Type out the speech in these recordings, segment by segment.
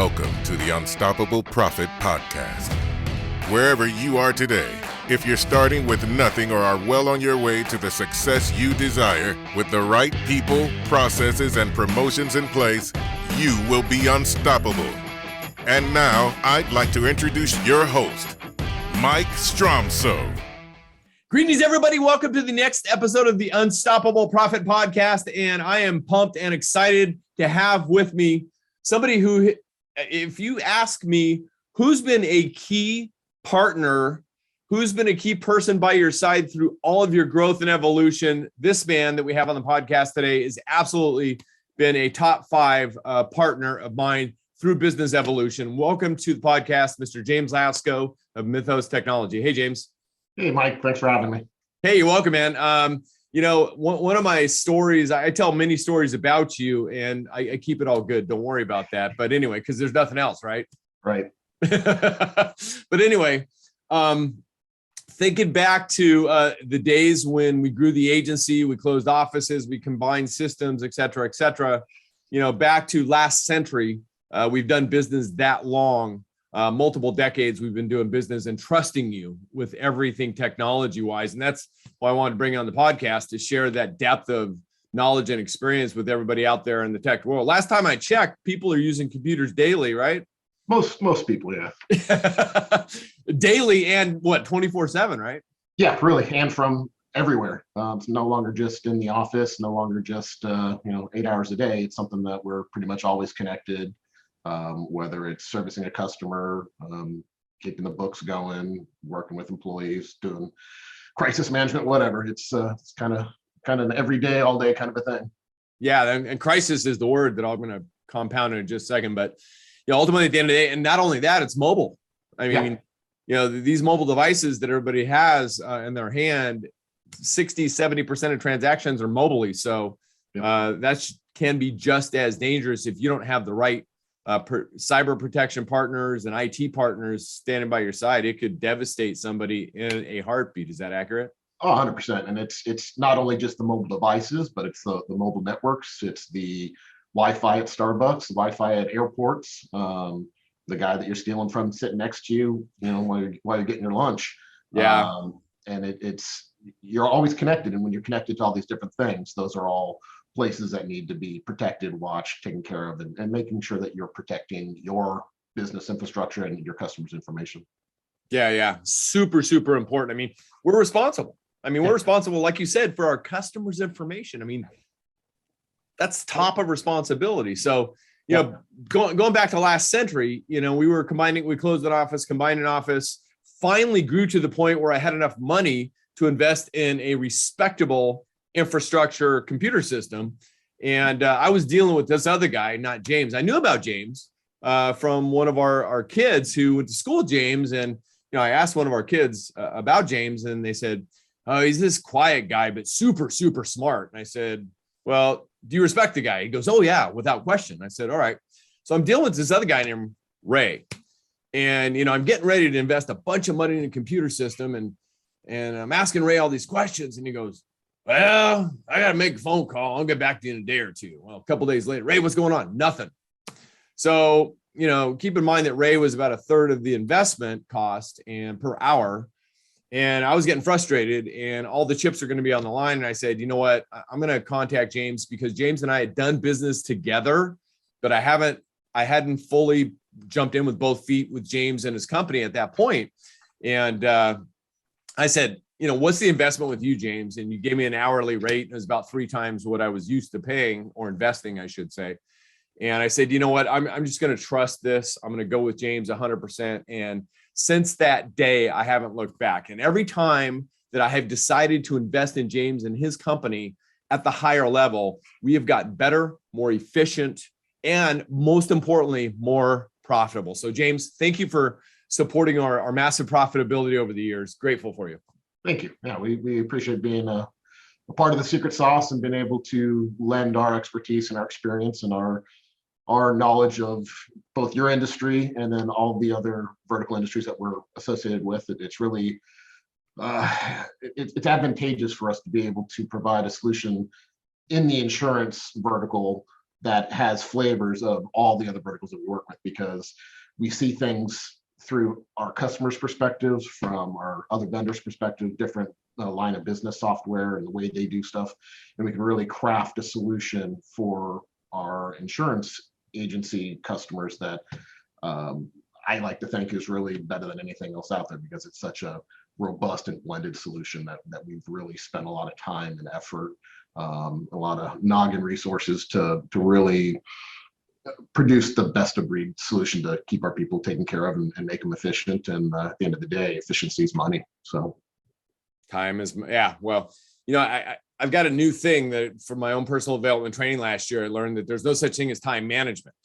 Welcome to the Unstoppable Profit Podcast. Wherever you are today, if you're starting with nothing or are well on your way to the success you desire, with the right people, processes, and promotions in place, you will be unstoppable. And now, I'd like to introduce your host, Mike Stromsoe. Greetings, everybody. Welcome to the next episode of the Unstoppable Profit Podcast. And I am pumped and excited to have with me somebody who, if you ask me, who's been a key partner, who's been a key person by your side through all of your growth and evolution, this man that we have on the podcast today has absolutely been a top 5 partner of mine through business evolution. Welcome to the podcast, Mr. James Laszko of Mythos Technology. Hey, James. Hey, Mike. Thanks for having me. Hey, you're welcome, man. One of my stories, I tell many stories about you, and I keep it all good. Don't worry about that. But anyway, because there's nothing else, right? Right. But anyway, thinking back to the days when we grew the agency, we closed offices, we combined systems, et cetera, back to last century, we've done business that long. Multiple decades we've been doing business and trusting you with everything technology wise. And that's why I wanted to bring on the podcast, to share that depth of knowledge and experience with everybody out there in the tech world. Last time I checked, people are using computers daily, right? Most people, yeah. Daily and 24/7, right? Yeah, really. And from everywhere. It's no longer just in the office, no longer just 8 hours a day. It's something that we're pretty much always connected. Whether it's servicing a customer, keeping the books going, working with employees, doing crisis management, whatever. It's kind of an everyday, all day kind of a thing. Yeah, and crisis is the word that I'm going to compound in just a second. But ultimately, at the end of the day, and not only that, it's mobile. I mean, these mobile devices that everybody has in their hand, 60-70% of transactions are mobily. So that can be just as dangerous if you don't have the right cyber protection partners and IT partners standing by your side. It could devastate somebody in a heartbeat. Is that accurate? Oh, 100%. And it's not only just the mobile devices, but it's the mobile networks. It's the Wi-Fi at Starbucks, the Wi-Fi at airports, the guy that you're stealing from sitting next to you, while you're getting your lunch. Yeah. And you're always connected. And when you're connected to all these different things, those are all places that need to be protected, watched, taken care of, and making sure that you're protecting your business infrastructure and your customers' information. Yeah. Super, super important. I mean, we're responsible. We're responsible, like you said, for our customers' information. I mean, that's top of responsibility. So, going back to last century, we closed an office, combined an office, finally grew to the point where I had enough money to invest in a respectable infrastructure computer system. And I was dealing with this other guy, not James. I knew about James from one of our kids who went to school with James. And, I asked one of our kids about James, and they said, oh, he's this quiet guy, but super, super smart. And I said, well, do you respect the guy? He goes, oh yeah, without question. I said, all right. So I'm dealing with this other guy named Ray. And, I'm getting ready to invest a bunch of money in a computer system. And I'm asking Ray all these questions. And he goes, well, I got to make a phone call. I'll get back to you in a day or two. Well, a couple of days later, Ray, what's going on? Nothing. So, keep in mind that Ray was about a third of the investment cost and per hour. And I was getting frustrated, and all the chips are going to be on the line. And I said, you know what? I'm going to contact James, because James and I had done business together, but I hadn't fully jumped in with both feet with James and his company at that point. And I said, what's the investment with you, James? And you gave me an hourly rate. It was about 3 times what I was used to paying, or investing, I should say. And I said, you know what? I'm just going to trust this. I'm going to go with James 100%. And since that day, I haven't looked back. And every time that I have decided to invest in James and his company at the higher level, we have gotten better, more efficient, and most importantly, more profitable. So James, thank you for supporting our massive profitability over the years. Grateful for you. Thank you. Yeah, we appreciate being a part of the secret sauce and being able to lend our expertise and our experience and our knowledge of both your industry and then all the other vertical industries that we're associated with. It's really it's advantageous for us to be able to provide a solution in the insurance vertical that has flavors of all the other verticals that we work with, because we see things through our customers' perspectives, from our other vendors' perspective, different line of business software and the way they do stuff. And we can really craft a solution for our insurance agency customers that I like to think is really better than anything else out there, because it's such a robust and blended solution that we've really spent a lot of time and effort, a lot of noggin resources to really produce the best of breed solution to keep our people taken care of and make them efficient. And at the end of the day, efficiency is money. So time is, yeah. Well, I've got a new thing that from my own personal development training last year, I learned that there's no such thing as time management.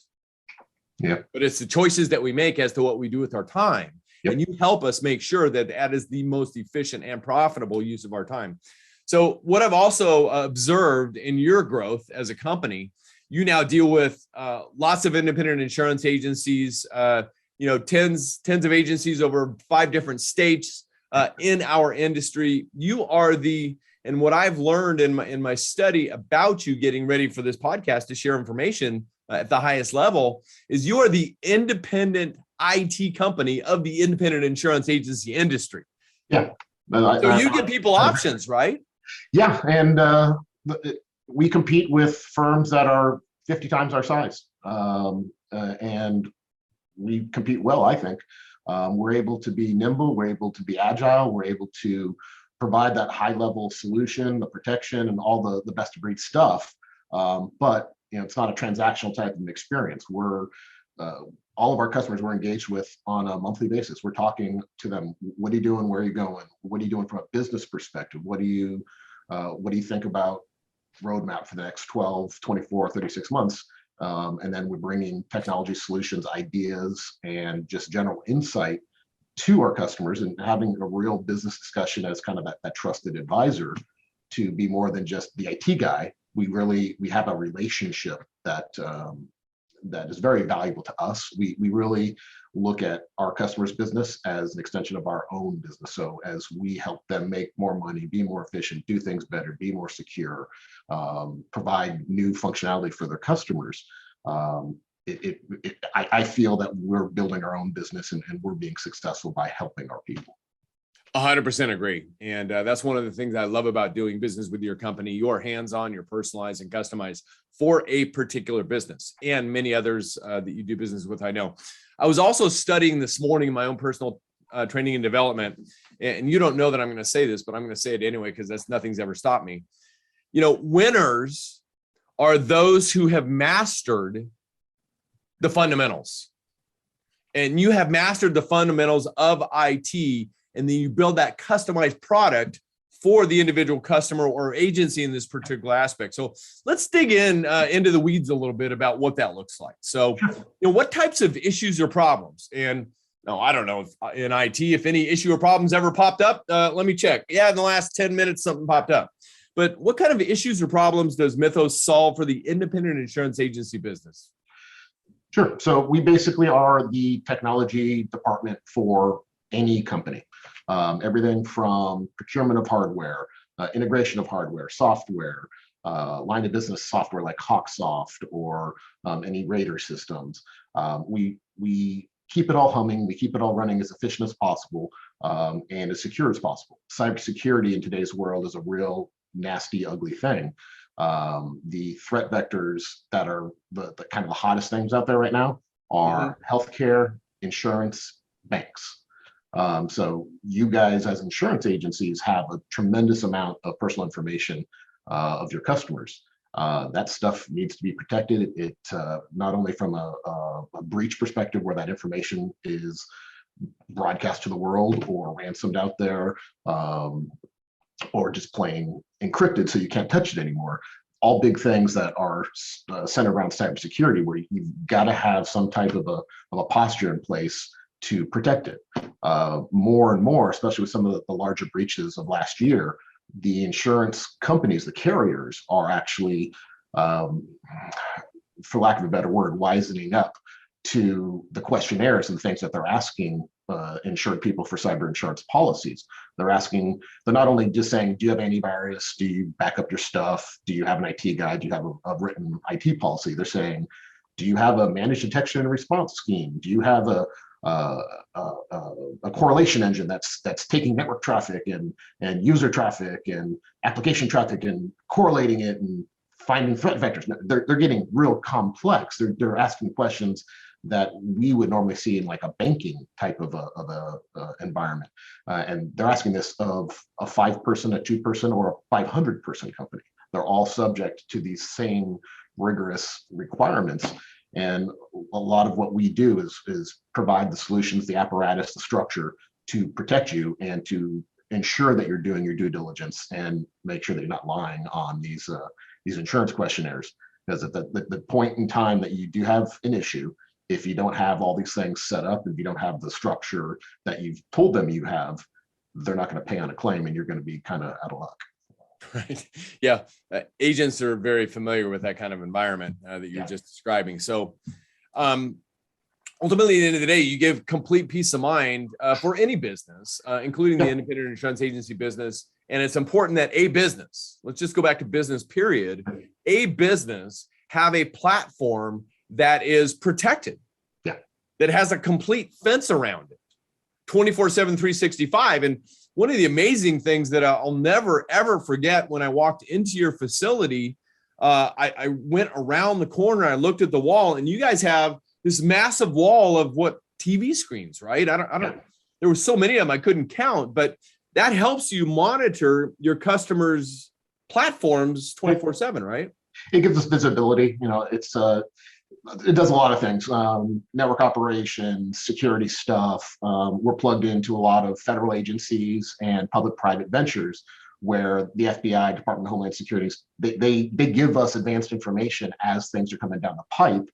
Yeah. But it's the choices that we make as to what we do with our time. Yep. And you help us make sure that that is the most efficient and profitable use of our time. So what I've also observed in your growth as a company, you now deal with lots of independent insurance agencies, tens of agencies over 5 different states in our industry. You are and what I've learned in my study about you getting ready for this podcast to share information at the highest level is you are the independent IT company of the independent insurance agency industry. Yeah. So you give people options, right? Yeah. And we compete with firms that are 50 times our size. And we compete well, I think. We're able to be nimble. We're able to be agile. We're able to provide that high level solution, the protection, and all the best of breed stuff. But it's not a transactional type of experience. We're all of our customers we're engaged with on a monthly basis. We're talking to them. What are you doing? Where are you going? What are you doing from a business perspective? What do you think about roadmap for the next 12, 24, 36 months? And then we're bringing technology solutions, ideas, and just general insight to our customers, and having a real business discussion as kind of that trusted advisor to be more than just the IT guy. We have a relationship that is very valuable to us. We really look at our customers' business as an extension of our own business. So as we help them make more money, be more efficient, do things better, be more secure, provide new functionality for their customers, I feel that we're building our own business and we're being successful by helping our people. 100% agree. And that's one of the things I love about doing business with your company. You're hands-on, you're personalized and customized for a particular business, and many others that you do business with, I know. I was also studying this morning my own personal training and development, and you don't know that I'm going to say this, but I'm going to say it anyway, because nothing's ever stopped me. Winners are those who have mastered the fundamentals. And you have mastered the fundamentals of IT, and then you build that customized product for the individual customer or agency in this particular aspect. So let's dig into the weeds a little bit about what that looks like. So, what types of issues or problems? And no, I don't know if in IT, if any issue or problems ever popped up. Let me check. Yeah, in the last 10 minutes, something popped up. But what kind of issues or problems does Mythos solve for the independent insurance agency business? Sure. So we basically are the technology department for any company. Everything from procurement of hardware, integration of hardware, software, line of business software like Hawksoft or any Raider systems. We keep it all humming. We keep it all running as efficient as possible and as secure as possible. Cybersecurity in today's world is a real nasty, ugly thing. The threat vectors that are the kind of the hottest things out there right now are healthcare, insurance, banks. So you guys as insurance agencies have a tremendous amount of personal information of your customers. That stuff needs to be protected. It not only from a breach perspective where that information is broadcast to the world or ransomed out there, or just plain encrypted so you can't touch it anymore. All big things that are centered around cybersecurity, where you've got to have some type of a posture in place to protect it. More and more, especially with some of the larger breaches of last year, the insurance companies, the carriers, are actually, for lack of a better word, wisening up to the questionnaires and things that they're asking insured people for cyber insurance policies. They're not only just saying, do you have antivirus? Do you back up your stuff? Do you have an IT guide? Do you have a written IT policy? They're saying, do you have a managed detection and response scheme? Do you have a correlation engine that's taking network traffic and user traffic and application traffic and correlating it and finding threat vectors? They're getting real complex. They're asking questions that we would normally see in like a banking type of a environment, and they're asking this of a 5-person, a 2-person, or a 500-person company. They're all subject to these same rigorous requirements. And a lot of what we do is provide the solutions, the apparatus, the structure to protect you and to ensure that you're doing your due diligence and make sure that you're not lying on these insurance questionnaires. Because at the point in time that you do have an issue, if you don't have all these things set up, if you don't have the structure that you've told them you have, they're not going to pay on a claim and you're going to be kind of out of luck. Right. Yeah. Agents are very familiar with that kind of environment that you're just describing. So ultimately, at the end of the day, you give complete peace of mind for any business, including the independent insurance agency business. And it's important that a business, let's just go back to business period, a business have a platform that is protected, that has a complete fence around it, 24/7, 365. And one of the amazing things that I'll never, ever forget when I walked into your facility, I went around the corner, I looked at the wall, and you guys have this massive wall of what TV screens, right? I don't, there were so many of them I couldn't count, but that helps you monitor your customers' platforms 24/7, right? It gives us visibility. It does a lot of things, network operations, security stuff. We're plugged into a lot of federal agencies and public-private ventures where the FBI, Department of Homeland Security, they give us advanced information as things are coming down the pipe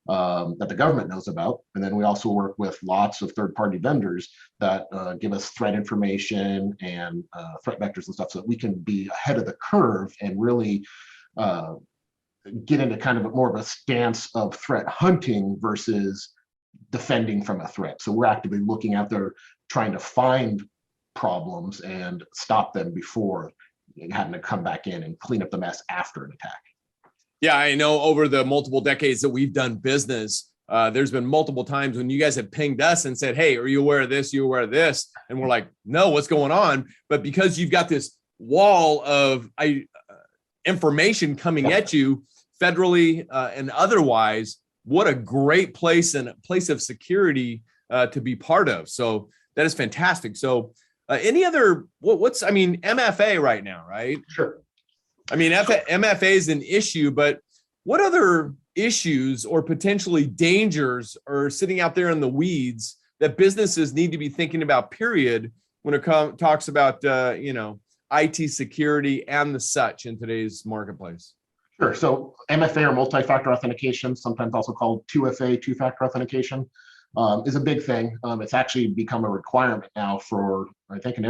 that the government knows about. And then we also work with lots of third-party vendors that give us threat information and threat vectors and stuff so that we can be ahead of the curve and really get into kind of more of a stance of threat hunting versus defending from a threat. So we're actively looking out there trying to find problems and stop them before having to come back in and clean up the mess after an attack. Yeah, I know over the multiple decades that we've done business, there's been multiple times when you guys have pinged us and said, hey, are you aware of this? You aware of this? And we're like, no, what's going on? But because you've got this wall of information coming at you federally and otherwise, what a great place and place of security to be part of. So that is fantastic. So any other, MFA right now, right? Sure. MFA is an issue, but what other issues or potentially dangers are sitting out there in the weeds that businesses need to be thinking about, period, when it talks about, IT security and the such in today's marketplace? Sure. So MFA or multi-factor authentication, sometimes also called 2FA, two-factor authentication, is a big thing. It's actually become a requirement now for, I think, in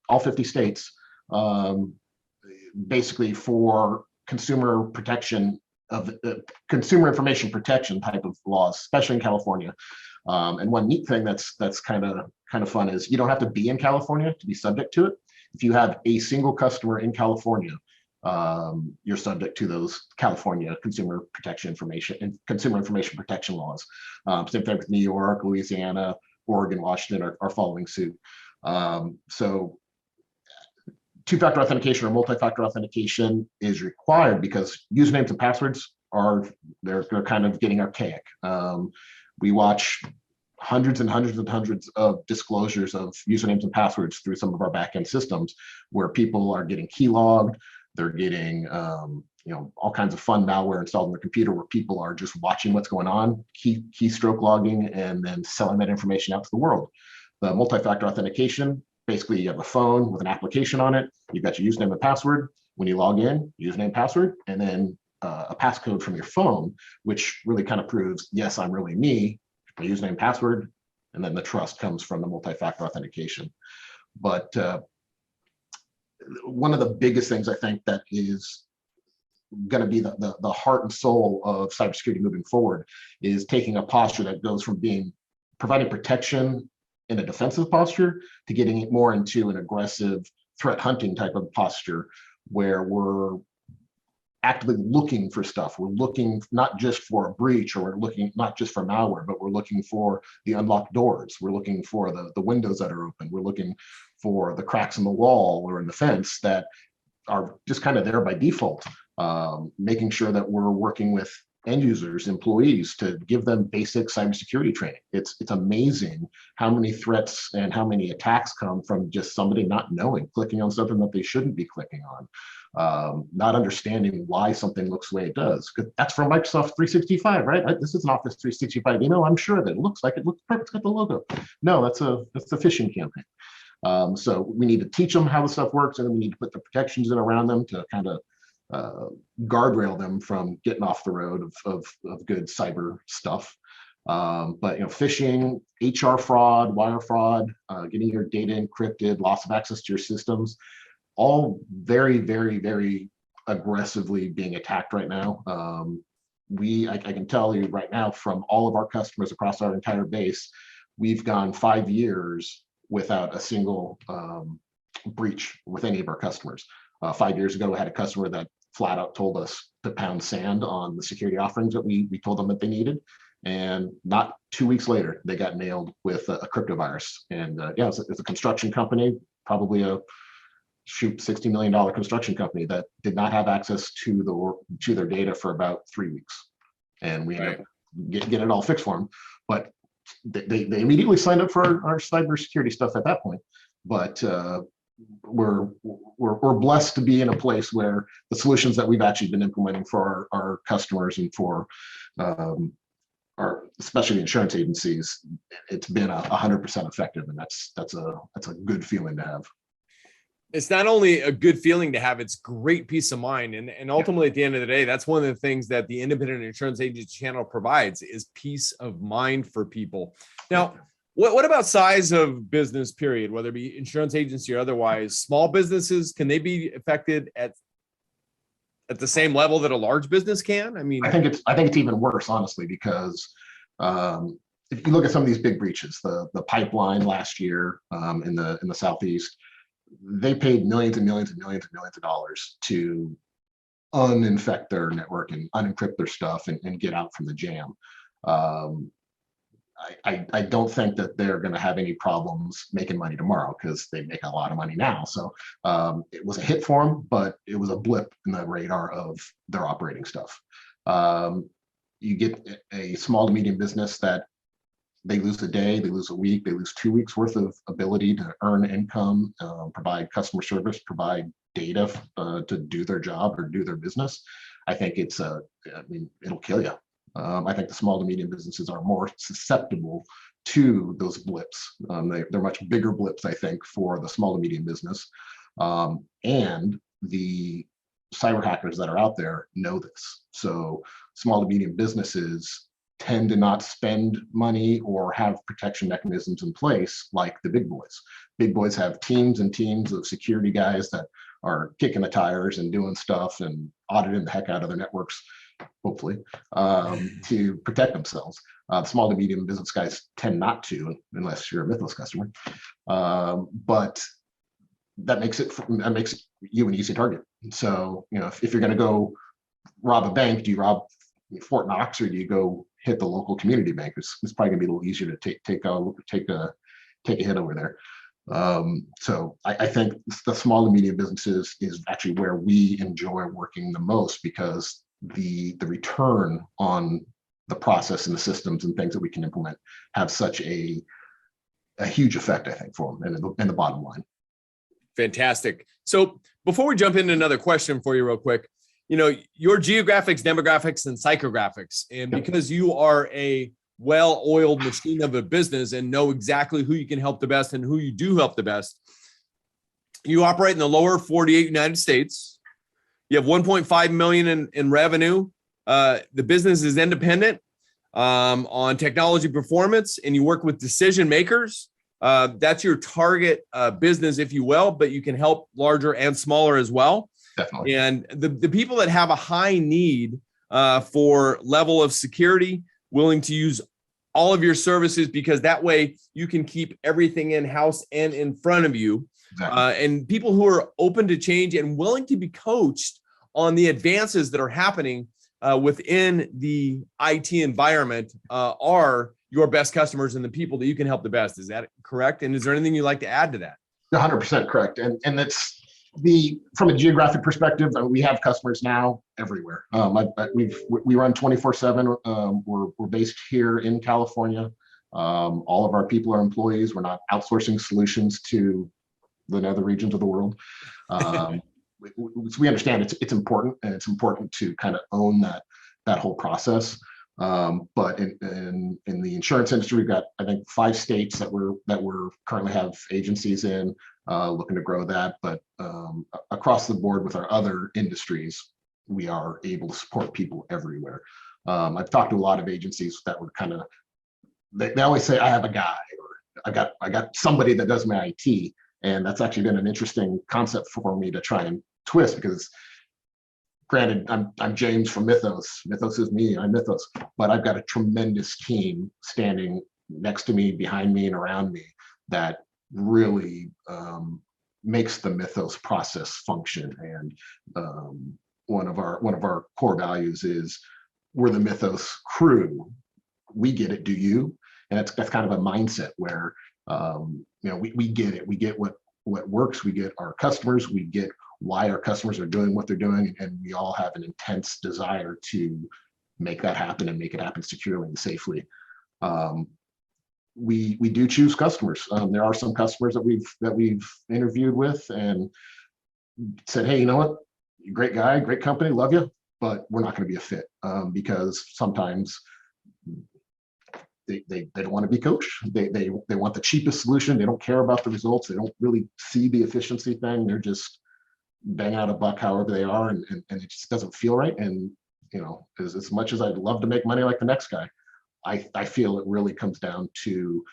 all 50 states, basically for consumer protection of consumer information protection type of laws, especially in California. And one neat thing that's kind of fun is you don't have to be in California to be subject to it. If you have a single customer in California, you're subject to those California consumer information protection laws. Same thing with New York, Louisiana, Oregon, Washington are following suit. So two-factor authentication or multi-factor authentication is required because usernames and passwords they're kind of getting archaic. We watch hundreds and hundreds and hundreds of disclosures of usernames and passwords through some of our backend systems where people are getting keylogged. They're getting all kinds of fun malware installed on their computer where people are just watching what's going on, keystroke logging, and then selling that information out to the world. The multi-factor authentication, basically you have a phone with an application on it. You've got your username and password. When you log in, username, password, and then a passcode from your phone, which really kind of proves, yes, I'm really me, my username, password, and then the trust comes from the multi-factor authentication. But one of the biggest things I think that is going to be the heart and soul of cybersecurity moving forward is taking a posture that goes from providing protection in a defensive posture to getting it more into an aggressive threat hunting type of posture, where we're actively looking for stuff. We're looking not just for a breach, or we're looking not just for malware, but we're looking for the unlocked doors. We're looking for the windows that are open. We're looking for the cracks in the wall or in the fence that are just kind of there by default. Making sure that we're working with end users, employees, to give them basic cybersecurity training. It's amazing how many threats and how many attacks come from just somebody not knowing, clicking on something that they shouldn't be clicking on, not understanding why something looks the way it does. That's from Microsoft 365, right? This is an Office 365 email. I'm sure that it looks perfect. It's got the logo. No, that's a phishing campaign. So we need to teach them how the stuff works, and then we need to put the protections in around them to kind of guardrail them from getting off the road of good cyber stuff. But phishing, HR fraud, wire fraud, getting your data encrypted, loss of access to your systems, all very, very, very aggressively being attacked right now. I can tell you right now, from all of our customers across our entire base, we've gone 5 years without a single breach with any of our customers. 5 years ago, we had a customer that flat out told us to pound sand on the security offerings that we told them that they needed. And not 2 weeks later, they got nailed with a crypto virus. And it's a construction company, probably a $60 million construction company that did not have access to their data for about 3 weeks. And we ended up getting it all fixed for them. But they immediately signed up for our cybersecurity stuff at that point. But we're blessed to be in a place where the solutions that we've actually been implementing for our customers and for our, especially the insurance agencies, it's been 100% effective, and that's a good feeling to have. It's not only a good feeling to have, it's great peace of mind. And ultimately, at the end of the day, that's one of the things that the independent insurance agency channel provides, is peace of mind for people. Now, what about size of business, period, whether it be insurance agency or otherwise? Small businesses, can they be affected at the same level that a large business can? I mean, I think it's even worse, honestly, because if you look at some of these big breaches, the pipeline last year in the Southeast, they paid millions and millions and millions and millions of dollars to uninfect their network and unencrypt their stuff and get out from the jam. I don't think that they're going to have any problems making money tomorrow, because they make a lot of money now. So it was a hit for them, but it was a blip in the radar of their operating stuff. You get a small to medium business that they lose a day, they lose a week, they lose 2 weeks worth of ability to earn income, provide customer service, provide data to do their job or do their business. I think it'll kill you. I think the small to medium businesses are more susceptible to those blips. They're much bigger blips, I think, for the small to medium business. And the cyber hackers that are out there know this. So small to medium businesses tend to not spend money or have protection mechanisms in place like the big boys. Big boys have teams and teams of security guys that are kicking the tires and doing stuff and auditing the heck out of their networks, hopefully, to protect themselves. Small to medium business guys tend not to, unless you're a Mythos customer. But that makes you an easy target. So, if you're going to go rob a bank, do you rob Fort Knox, or do you go hit the local community bank? It's probably going to be a little easier to take a hit over there. So I think the small to medium businesses is actually where we enjoy working the most, because the return on the process and the systems and things that we can implement have such a huge effect, I think, for them and the bottom line. Fantastic. So before we jump into another question for you real quick, your geographics, demographics, and psychographics, and because you are a well-oiled machine of a business and know exactly who you can help the best and who you do help the best, you operate in the lower 48 United States. You have 1.5 million in revenue. The business is independent on technology performance, and you work with decision makers. That's your target business, if you will, but you can help larger and smaller as well. Definitely. And the people that have a high need for level of security, willing to use all of your services, because that way you can keep everything in-house and in front of you. Exactly. And people who are open to change and willing to be coached on the advances that are happening within the IT environment are your best customers and the people that you can help the best. Is that correct? And is there anything you'd like to add to that? 100% correct. And it's from a geographic perspective, we have customers now everywhere. We run 24/7. We're based here in California. All of our people are employees. We're not outsourcing solutions to the other regions of the world. We understand it's important, and it's important to kind of own that whole process. But in the insurance industry, we've got, I think, 5 states that we're currently have agencies in, looking to grow that. But across the board with our other industries, we are able to support people everywhere. I've talked to a lot of agencies that were kind of, they always say, I have a guy, or I got somebody that does my IT. And that's actually been an interesting concept for me to try and twist, because granted, I'm James from Mythos. Mythos is me, I'm Mythos, but I've got a tremendous team standing next to me, behind me, and around me that really makes the Mythos process function. And one of our core values is, we're the Mythos crew. We get it, do you? And that's kind of a mindset where we get it. We get what works. We get our customers. We get why our customers are doing what they're doing, and we all have an intense desire to make that happen and make it happen securely and safely. We do choose customers. There are some customers that we've interviewed with and said, hey, you know what? You're a great guy, great company, love you, but we're not going to be a fit, because sometimes they don't want to be coached. They want the cheapest solution. They don't care about the results. They don't really see the efficiency thing. They're just bang out a buck however they are, and it just doesn't feel right. And as much as I'd love to make money like the next guy, I feel it really comes down to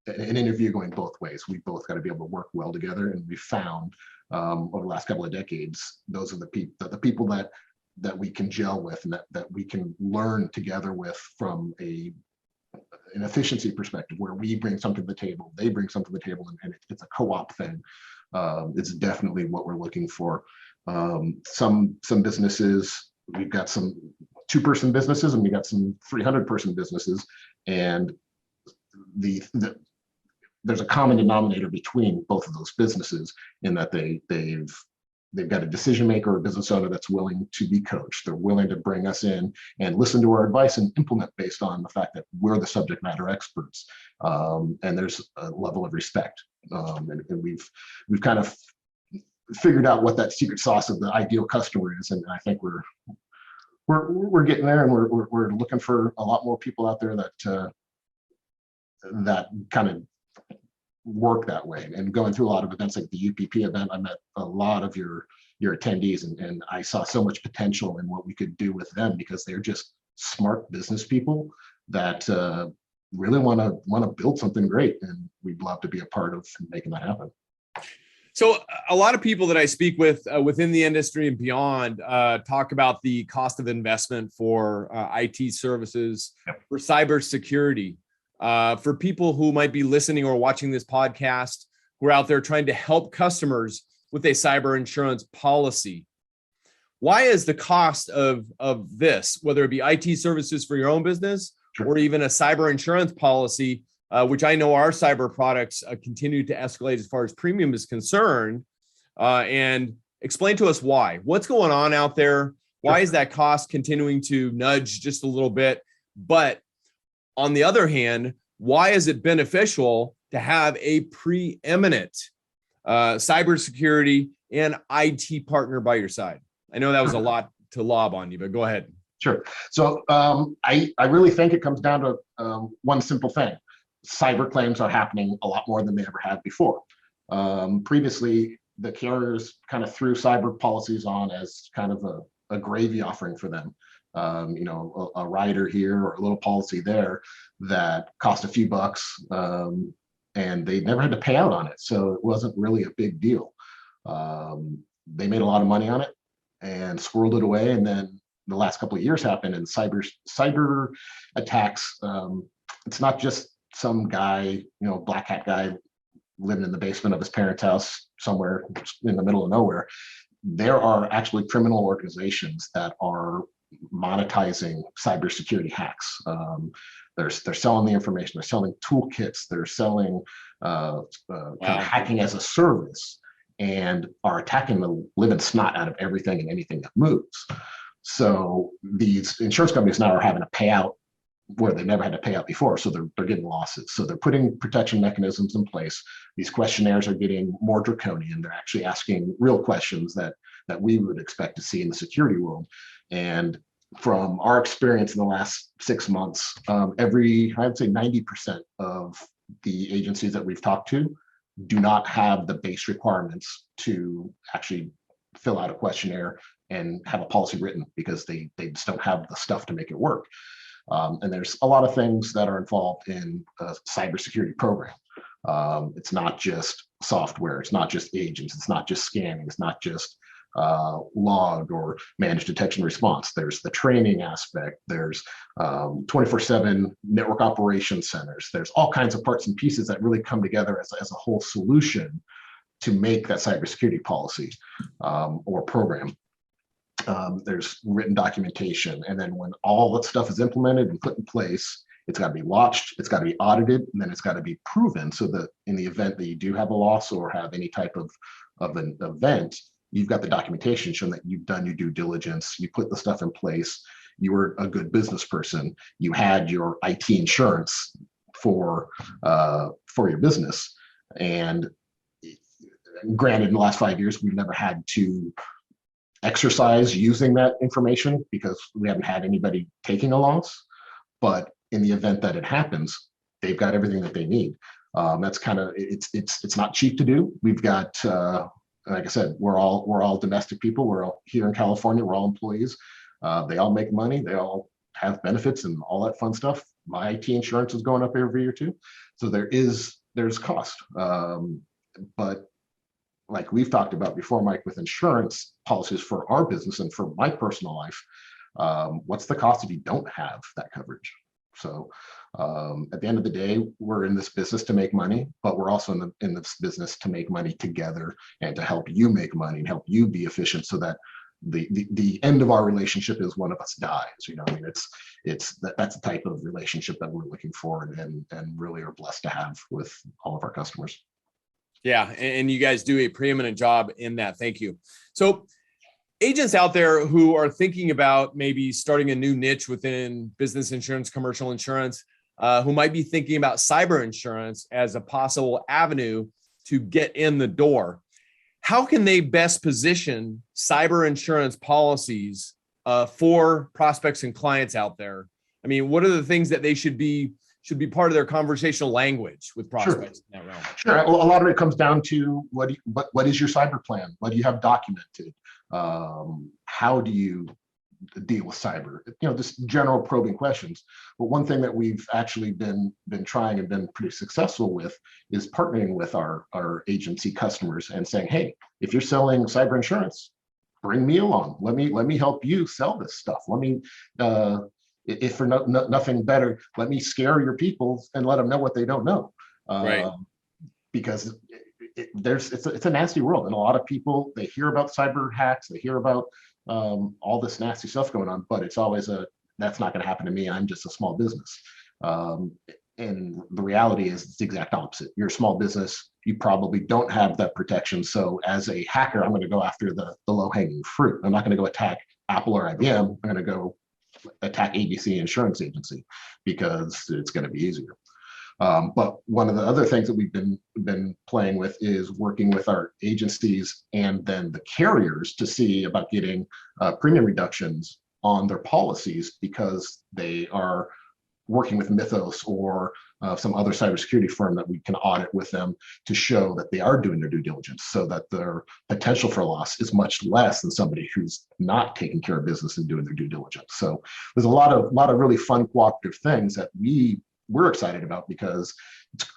an interview going both ways. We both got to be able to work well together, and we found over the last couple of decades, those are the people that we can gel with, and that we can learn together with from an efficiency perspective, where we bring something to the table, they bring something to the table, and it's a co-op thing. It's definitely what we're looking for. Some businesses, we've got some 2-person businesses, and we got some 300-person businesses, and there's a common denominator between both of those businesses, in that they've got a decision maker or a business owner that's willing to be coached. They're willing to bring us in and listen to our advice and implement based on the fact that we're the subject matter experts. And there's a level of respect. And we've kind of figured out what that secret sauce of the ideal customer is. And I think we're getting there, and we're looking for a lot more people out there that kind of work that way. And going through a lot of events like the UPP event, I met a lot of your attendees, and I saw so much potential in what we could do with them, because they're just smart business people that really want to build something great, and we'd love to be a part of making that happen. So a lot of people that I speak with within the industry and beyond talk about the cost of investment for IT services, for cybersecurity. For people who might be listening or watching this podcast, who are out there trying to help customers with a cyber insurance policy, why is the cost of this, whether it be IT services for your own business, sure, or even a cyber insurance policy, which I know our cyber products continue to escalate as far as premium is concerned, and explain to us why? What's going on out there? Why is that cost continuing to nudge just a little bit? But on the other hand, why is it beneficial to have a preeminent cybersecurity and IT partner by your side? I know that was a lot to lob on you, but go ahead. Sure. So I really think it comes down to one simple thing. Cyber claims are happening a lot more than they ever have before. Previously, the carriers kind of threw cyber policies on as kind of a gravy offering for them. A rider here or a little policy there that cost a few bucks, and they never had to pay out on it. So it wasn't really a big deal. They made a lot of money on it and squirreled it away. And then the last couple of years happened, and cyber attacks it's not just some guy, black hat guy living in the basement of his parents' house somewhere in the middle of nowhere. There are actually criminal organizations that are monetizing cybersecurity hacks. They're selling the information. They're selling toolkits. They're selling kind of hacking as a service, and are attacking the living snot out of everything and anything that moves. So these insurance companies now are having to pay out where they never had to pay out before. So they're getting losses. So they're putting protection mechanisms in place. These questionnaires are getting more draconian. They're actually asking real questions that we would expect to see in the security world. And from our experience in the last 6 months, I'd say 90% of the agencies that we've talked to do not have the base requirements to actually fill out a questionnaire and have a policy written, because they just don't have the stuff to make it work. And there's a lot of things that are involved in a cybersecurity program. It's not just software. It's not just agents. It's not just scanning. It's not just log or managed detection response. There's the training aspect. There's 24/7 network operation centers. There's all kinds of parts and pieces that really come together as a whole solution to make that cybersecurity policy or program. There's written documentation. And then when all that stuff is implemented and put in place, it's got to be watched, it's got to be audited, and then it's got to be proven, so that in the event that you do have a loss or have any type of an event, you've got the documentation showing that you've done your due diligence, you put the stuff in place, you were a good business person, you had your IT insurance for your business. And granted, in the last 5 years, we've never had to exercise using that information because we haven't had anybody taking a loss. But in the event that it happens, they've got everything that they need. That's kind of, it's not cheap to do. We've got, like I said, we're all domestic people. We're all here in California. We're all employees. They all make money. They all have benefits and all that fun stuff. My IT insurance is going up every year too. So there's cost. But like we've talked about before, Mike, with insurance policies for our business and for my personal life, what's the cost if you don't have that coverage? So at the end of the day, we're in this business to make money, but we're also in this business to make money together and to help you make money and help you be efficient, so that the end of our relationship is one of us dies. I mean, that's the type of relationship that we're looking for and really are blessed to have with all of our customers. Yeah, and you guys do a preeminent job in that. Thank you. So agents out there who are thinking about maybe starting a new niche within business insurance, commercial insurance, who might be thinking about cyber insurance as a possible avenue to get in the door, how can they best position cyber insurance policies for prospects and clients out there? I mean, what are the things that they should be part of their conversational language with prospects in that realm? Sure. Well, a lot of it comes down to what is your cyber plan? What do you have documented? How do you deal with cyber? Just general probing questions. But one thing that we've actually been trying and been pretty successful with is partnering with our agency customers and saying, hey, if you're selling cyber insurance, bring me along. Let me help you sell this stuff. Let me if for nothing better, let me scare your people and let them know what they don't know. Right. Because it's a nasty world, and a lot of people, they hear about cyber hacks, they hear about all this nasty stuff going on, but it's always that's not going to happen to me. I'm just a small business. And the reality is it's the exact opposite. You're a small business. You probably don't have that protection. So as a hacker, I'm going to go after the low-hanging fruit. I'm not going to go attack Apple or IBM. I'm going to go attack ABC Insurance Agency because it's going to be easier. But one of the other things that we've been playing with is working with our agencies and then the carriers to see about getting premium reductions on their policies, because they are working with Mythos or some other cybersecurity firm that we can audit with them to show that they are doing their due diligence, so that their potential for loss is much less than somebody who's not taking care of business and doing their due diligence. So there's a lot of really fun cooperative things that we're excited about, because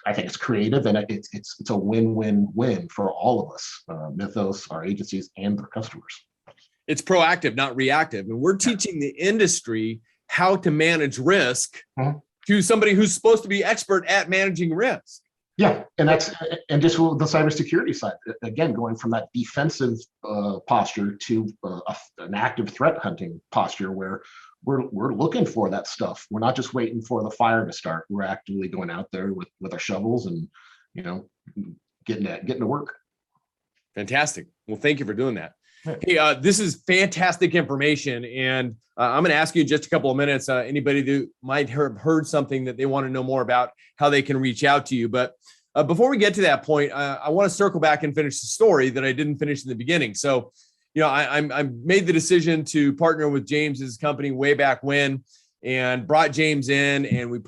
I think it's creative and it's a win-win-win for all of us, Mythos, our agencies, and their customers. It's proactive, not reactive. And we're teaching the industry how to manage risk to somebody who's supposed to be expert at managing risk. Yeah, and just with the cybersecurity side, again, going from that defensive posture to an active threat hunting posture, where we're looking for that stuff. We're not just waiting for the fire to start. We're actively going out there with our shovels and, getting to work. Fantastic. Well, thank you for doing that. Hey, this is fantastic information, and I'm going to ask you in just a couple of minutes, anybody that might have heard something that they want to know more about, how they can reach out to you. But before we get to that point, I want to circle back and finish the story that I didn't finish in the beginning. So, I made the decision to partner with James's company way back when, and brought James in, and we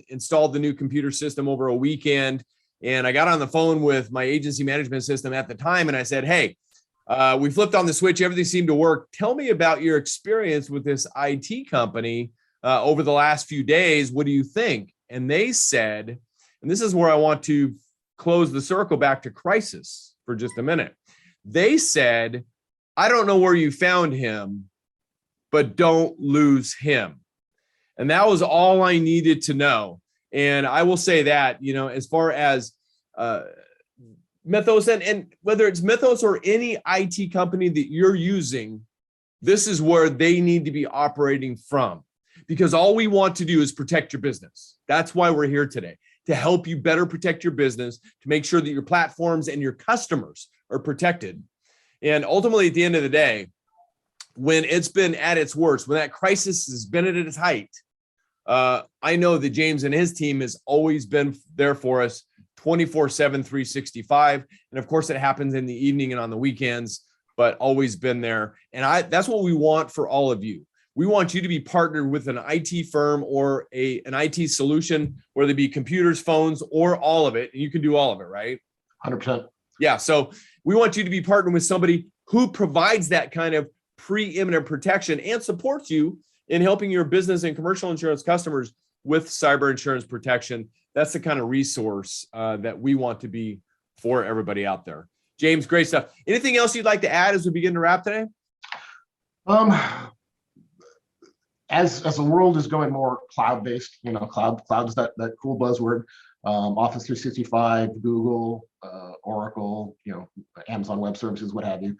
installed the new computer system over a weekend. And I got on the phone with my agency management system at the time, and I said, hey, we flipped on the switch. Everything seemed to work. Tell me about your experience with this IT company over the last few days. What do you think? And they said, and this is where I want to close the circle back to crisis for just a minute. They said, I don't know where you found him, but don't lose him. And that was all I needed to know. And I will say that, as far as Mythos and whether it's Mythos or any IT company that you're using, this is where they need to be operating from, because all we want to do is protect your business. That's why we're here today, to help you better protect your business, to make sure that your platforms and your customers are protected. And ultimately, at the end of the day, when it's been at its worst, when that crisis has been at its height, I know that James and his team has always been there for us 24/7, 365. And of course, it happens in the evening and on the weekends, but always been there. And that's what we want for all of you. We want you to be partnered with an IT firm or an IT solution, whether it be computers, phones, or all of it. And you can do all of it, right? 100%. Yeah. So we want you to be partnered with somebody who provides that kind of preeminent protection and supports you in helping your business and commercial insurance customers with cyber insurance protection. That's the kind of resource that we want to be for everybody out there. James, great stuff. Anything else you'd like to add as we begin to wrap today? As the world is going more cloud-based, cloud is that cool buzzword. Office 365, Google, Oracle, Amazon Web Services, what have you.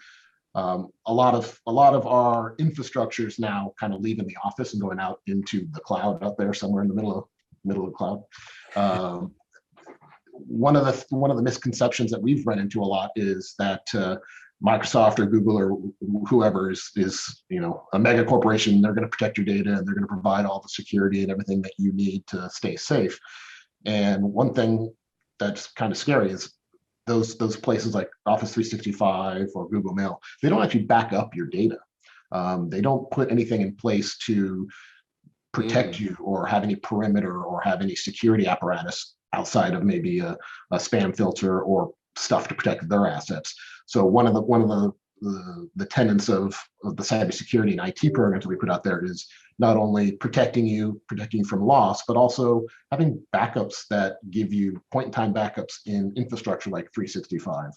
A lot of our infrastructures now kind of leaving the office and going out into the cloud, out there somewhere in the middle of the cloud. One of the misconceptions that we've run into a lot is that Microsoft or Google or whoever is a mega corporation. They're going to protect your data and they're going to provide all the security and everything that you need to stay safe. And one thing that's kind of scary is those places like Office 365 or Google Mail, they don't actually back up your data. They don't put anything in place to protect you or have any perimeter or have any security apparatus outside of maybe a spam filter or stuff to protect their assets. So one of the tenets of the cybersecurity and IT programs that we put out there is not only protecting you from loss, but also having backups that give you point-in-time backups in infrastructure like 365.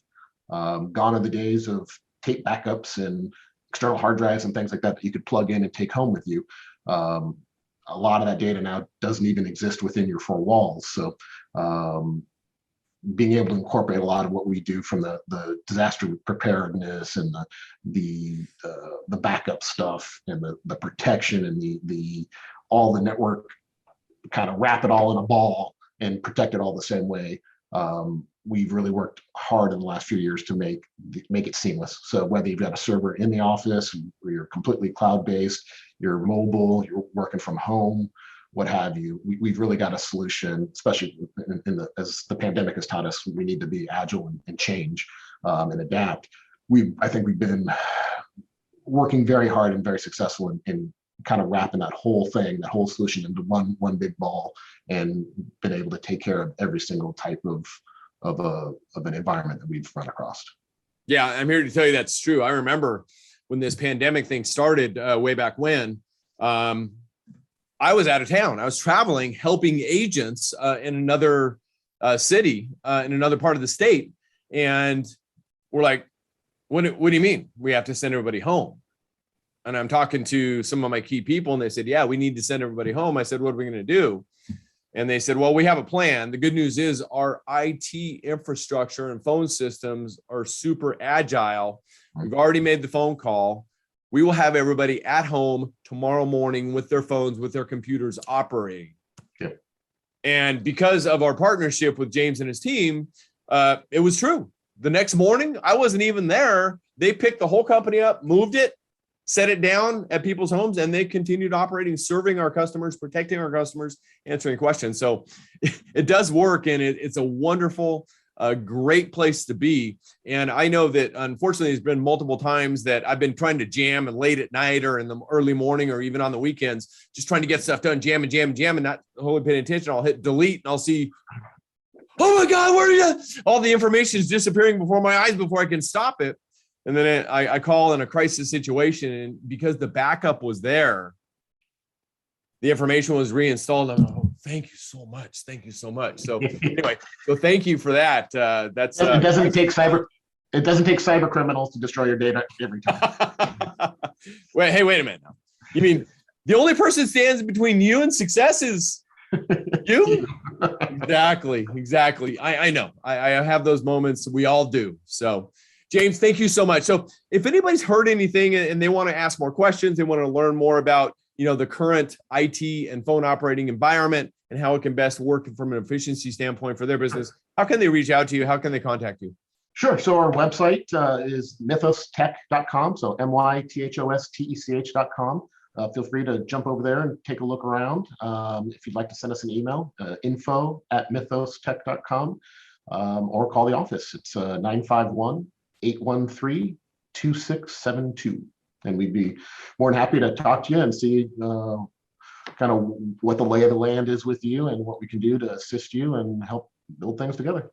Gone are the days of tape backups and external hard drives and things like that you could plug in and take home with you. A lot of that data now doesn't even exist within your four walls. So being able to incorporate a lot of what we do from the disaster preparedness and the backup stuff and the protection and the all the network, kind of wrap it all in a ball and protect it all the same way. We've really worked hard in the last few years to make it seamless. So whether you've got a server in the office or you're completely cloud-based, you're mobile, you're working from home, what have you, we've really got a solution, especially as the pandemic has taught us, we need to be agile and change and adapt. I think we've been working very hard and very successful in kind of wrapping that whole solution into one big ball and been able to take care of every single type of an environment that we've run across. Yeah, I'm here to tell you that's true. I remember when this pandemic thing started way back when, I was out of town. I was traveling, helping agents in another city, in another part of the state. And we're like, what do you mean? We have to send everybody home? And I'm talking to some of my key people and they said, yeah, we need to send everybody home. I said, what are we going to do? And they said, well, we have a plan. The good news is our IT infrastructure and phone systems are super agile. We've already made the phone call. We will have everybody at home tomorrow morning with their phones, with their computers operating. Okay. And because of our partnership with James and his team, it was true. The next morning, I wasn't even there. They picked the whole company up, moved it, set it down at people's homes, and they continued operating, serving our customers, protecting our customers, answering questions. So it does work, and it's a wonderful, great place to be. And I know that unfortunately, there's been multiple times that I've been trying to jam and late at night or in the early morning or even on the weekends, just trying to get stuff done, jam and not wholly paying attention. I'll hit delete and I'll see, oh my God, where are you? All the information is disappearing before my eyes before I can stop it. And then I call in a crisis situation, and because the backup was there, the information was reinstalled. I'm like, oh, thank you so much. Thank you so much. So anyway, so thank you for that. It doesn't take cyber criminals to destroy your data every time. Wait a minute now. You mean the only person stands between you and success is you? Exactly. I know. I have those moments. We all do. So James, thank you so much. So if anybody's heard anything and they want to ask more questions, they want to learn more about, the current IT and phone operating environment and how it can best work from an efficiency standpoint for their business, how can they reach out to you? How can they contact you? Sure. So our website is mythostech.com. So mythostech.com. Feel free to jump over there and take a look around. If you'd like to send us an email, info@mythostech.com, or call the office. It's 951-813-2672. And we'd be more than happy to talk to you and see kind of what the lay of the land is with you and what we can do to assist you and help build things together.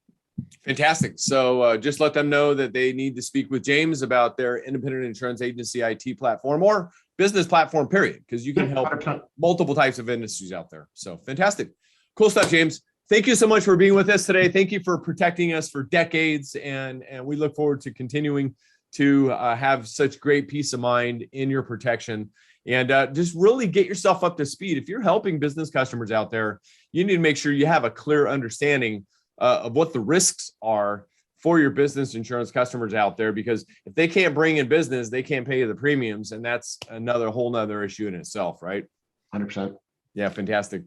Fantastic. So just let them know that they need to speak with James about their independent insurance agency IT platform or business platform, period, because you can help 100%. Multiple types of industries out there. So fantastic. Cool stuff, James. Thank you so much for being with us today. Thank you for protecting us for decades. And we look forward to continuing to have such great peace of mind in your protection, and just really get yourself up to speed. If you're helping business customers out there, you need to make sure you have a clear understanding of what the risks are for your business insurance customers out there, because if they can't bring in business, they can't pay you the premiums. And that's another whole nother issue in itself, right? 100%. Yeah, fantastic.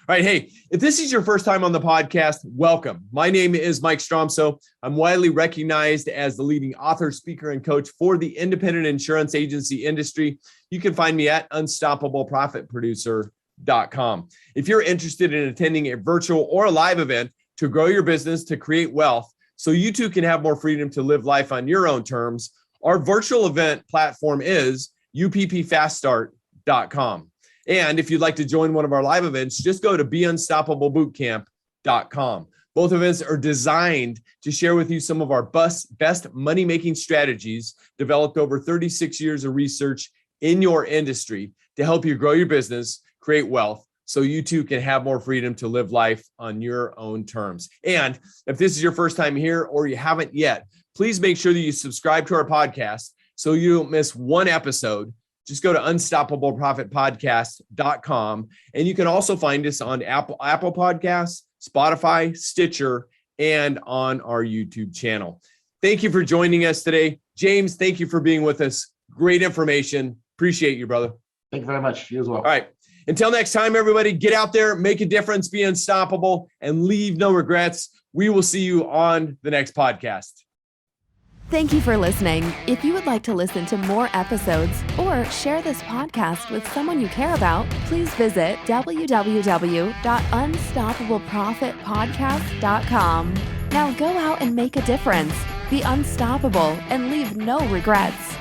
All right. Hey, if this is your first time on the podcast, welcome. My name is Mike Stromsoe. I'm widely recognized as the leading author, speaker, and coach for the independent insurance agency industry. You can find me at unstoppableprofitproducer.com. If you're interested in attending a virtual or a live event to grow your business, to create wealth, so you too can have more freedom to live life on your own terms, our virtual event platform is uppfaststart.com. And if you'd like to join one of our live events, just go to beunstoppablebootcamp.com. Both events are designed to share with you some of our best money-making strategies developed over 36 years of research in your industry to help you grow your business, create wealth, so you too can have more freedom to live life on your own terms. And if this is your first time here or you haven't yet, please make sure that you subscribe to our podcast so you don't miss one episode. Just go to unstoppableprofitpodcast.com. And you can also find us on Apple Podcasts, Spotify, Stitcher, and on our YouTube channel. Thank you for joining us today. James, thank you for being with us. Great information. Appreciate you, brother. Thank you very much. You as well. All right. Until next time, everybody, get out there, make a difference, be unstoppable, and leave no regrets. We will see you on the next podcast. Thank you for listening. If you would like to listen to more episodes or share this podcast with someone you care about, please visit www.unstoppableprofitpodcast.com. Now go out and make a difference. Be unstoppable and leave no regrets.